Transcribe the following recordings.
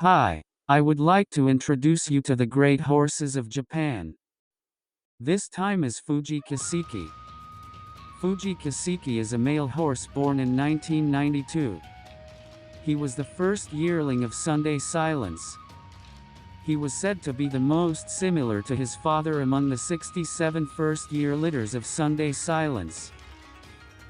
Hi, I would like to introduce you to the great horses of Japan. This time is Fuji Kiseki. Fuji Kiseki is a male horse born in 1992. He was the first yearling of Sunday Silence. He was said to be the most similar to his father among the 67 first-year litters of Sunday Silence.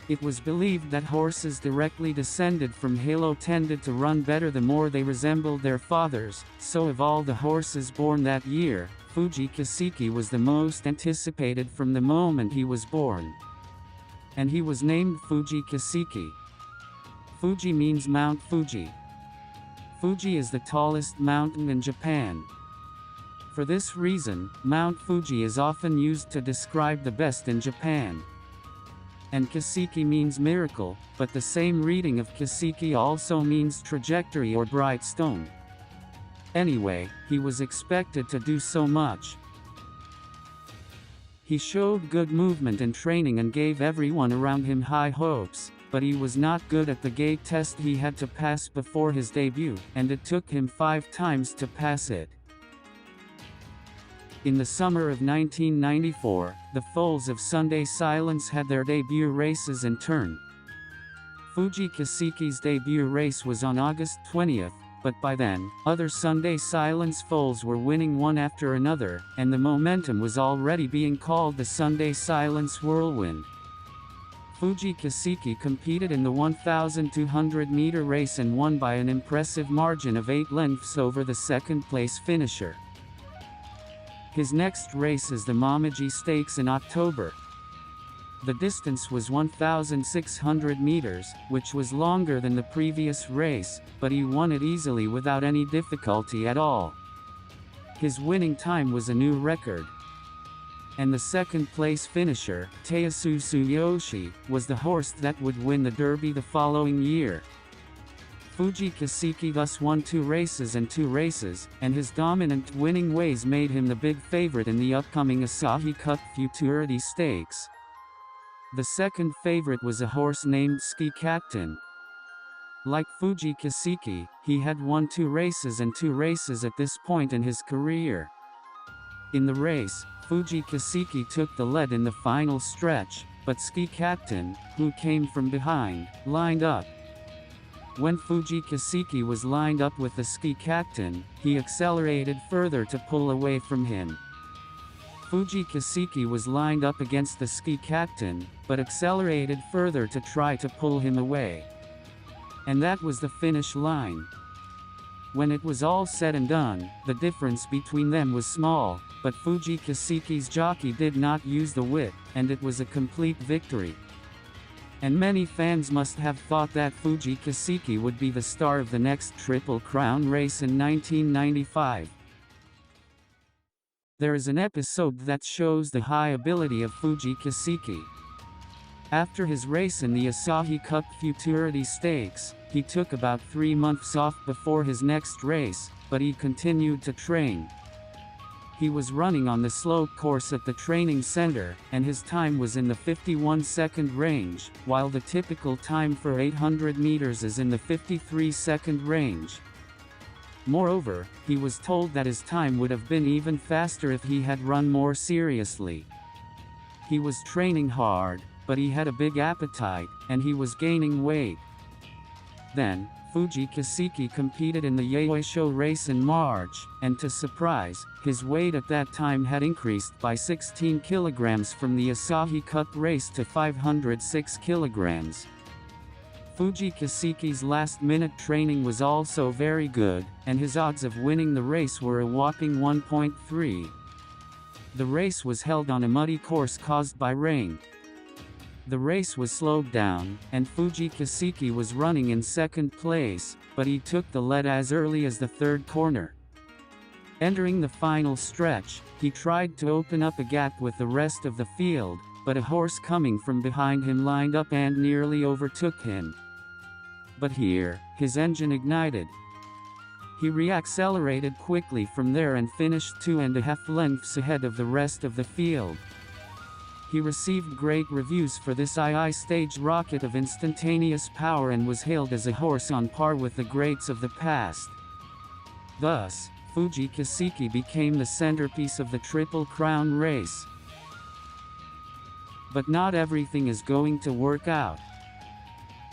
It was believed that horses directly descended from Halo tended to run better the more they resembled their fathers, so of all the horses born that year, Fuji Kiseki was the most anticipated from the moment he was born. And he was named Fuji Kiseki. Fuji means Mount Fuji. Fuji is the tallest mountain in Japan. For this reason, Mount Fuji is often used to describe the best in Japan. And Kiseki means miracle, but the same reading of Kiseki also means trajectory or bright stone. Anyway, he was expected to do so much. He showed good movement and training and gave everyone around him high hopes, but he was not good at the gait test he had to pass before his debut, and it took him 5 times to pass it. In the summer of 1994, the foals of Sunday Silence had their debut races in turn. Fuji Kiseki's debut race was on August 20th, but by then, other Sunday Silence foals were winning one after another, and the momentum was already being called the Sunday Silence Whirlwind. Fuji Kiseki competed in the 1,200-meter race and won by an impressive margin of 8 lengths over the second-place finisher. His next race is the Momiji Stakes in October. The distance was 1,600 meters, which was longer than the previous race, but he won it easily without any difficulty at all. His winning time was a new record. And the second-place finisher, Tayasu Tsuyoshi, was the horse that would win the Derby the following year. Fuji Kiseki thus won 2 races, and his dominant winning ways made him the big favorite in the upcoming Asahi Cup Futurity Stakes. The second favorite was a horse named Ski Captain. Like Fuji Kiseki, he had won 2 races at this point in his career. In the race, Fuji Kiseki took the lead in the final stretch, but Ski Captain, who came from behind, lined up. When Fuji Kiseki was lined up with the Ski Captain, he accelerated further to pull away from him. Fuji Kiseki was lined up against the Ski Captain, but accelerated further to try to pull him away. And that was the finish line. When it was all said and done, the difference between them was small, but Fuji Kiseki's jockey did not use the whip, and it was a complete victory. And many fans must have thought that Fuji Kiseki would be the star of the next Triple Crown race in 1995. There is an episode that shows the high ability of Fuji Kiseki. After his race in the Asahi Cup Futurity Stakes, he took about 3 months off before his next race, but he continued to train. He was running on the slope course at the training center, and his time was in the 51-second range, while the typical time for 800 meters is in the 53-second range. Moreover, he was told that his time would have been even faster if he had run more seriously. He was training hard, but he had a big appetite, and he was gaining weight. Then, Fuji Kiseki competed in the Yaoisho race in March, and to surprise, his weight at that time had increased by 16 kilograms from the Asahi Cup race to 506 kilograms. Fuji Kiseki's last-minute training was also very good, and his odds of winning the race were a whopping 1.3. The race was held on a muddy course caused by rain. The race was slowed down, and Fuji Kiseki was running in second place, but he took the lead as early as the 3rd corner. Entering the final stretch, he tried to open up a gap with the rest of the field, but a horse coming from behind him lined up and nearly overtook him. But here, his engine ignited. He reaccelerated quickly from there and finished 2.5 lengths ahead of the rest of the field. He received great reviews for this II-stage rocket of instantaneous power and was hailed as a horse on par with the greats of the past. Thus, Fuji Kiseki became the centerpiece of the Triple Crown race. But not everything is going to work out.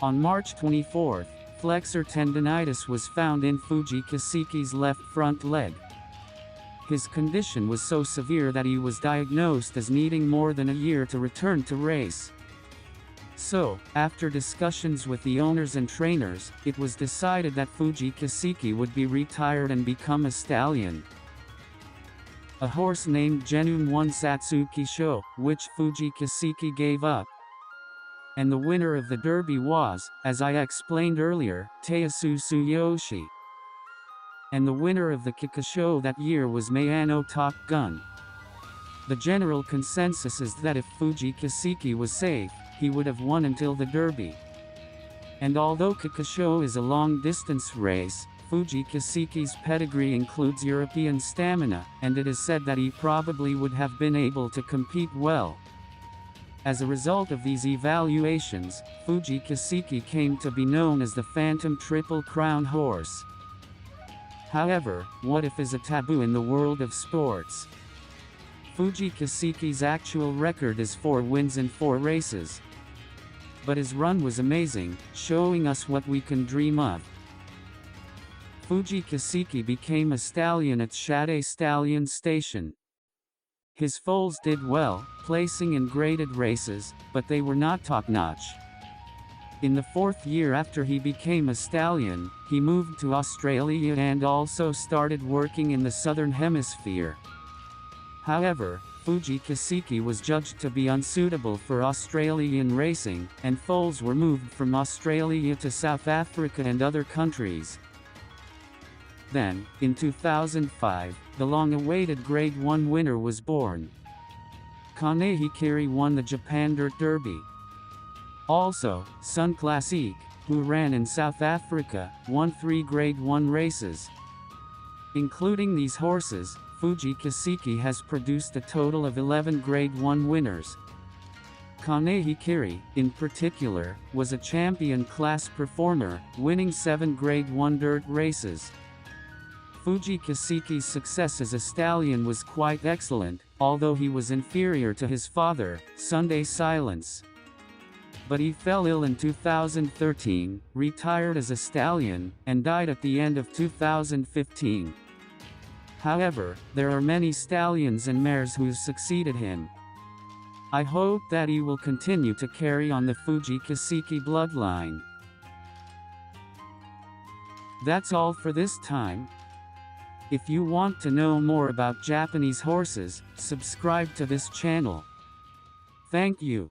On March 24, flexor tendinitis was found in Fuji Kiseki's left front leg. His condition was so severe that he was diagnosed as needing more than a year to return to race. So, after discussions with the owners and trainers, it was decided that Fuji Kiseki would be retired and become a stallion. A horse named Genum won Satsuki Show, which Fuji Kiseki gave up. And the winner of the Derby was, as I explained earlier, Teiyasu Tsuyoshi. And the winner of the Kikasho that year was Mayano Top Gun. The general consensus is that if Fuji Kiseki was safe, he would have won until the Derby. And although Kikasho is a long-distance race, Fuji Kiseki's pedigree includes European stamina, and it is said that he probably would have been able to compete well. As a result of these evaluations, Fuji Kiseki came to be known as the Phantom Triple Crown horse. However, what if is a taboo in the world of sports? Fuji Kiseki's actual record is 4 wins in 4 races. But his run was amazing, showing us what we can dream of. Fuji Kiseki became a stallion at Shade Stallion Station. His foals did well, placing in graded races, but they were not top-notch. In the 4th year after he became a stallion, he moved to Australia and also started working in the Southern Hemisphere. However, Fuji Kiseki was judged to be unsuitable for Australian racing, and foals were moved from Australia to South Africa and other countries. Then, in 2005, the long-awaited Grade 1 winner was born. Kane Hikari won the Japan Dirt Derby. Also, Sun Classique, who ran in South Africa, won 3 Grade 1 races. Including these horses, Fuji Kiseki has produced a total of 11 Grade 1 winners. Kane Hikari, in particular, was a champion class performer, winning 7 Grade 1 dirt races. Fuji Kiseki's success as a stallion was quite excellent, although he was inferior to his father, Sunday Silence. But he fell ill in 2013, retired as a stallion, and died at the end of 2015. However, there are many stallions and mares who succeeded him. I hope that he will continue to carry on the Fuji Kiseki bloodline. That's all for this time. If you want to know more about Japanese horses, subscribe to this channel. Thank you.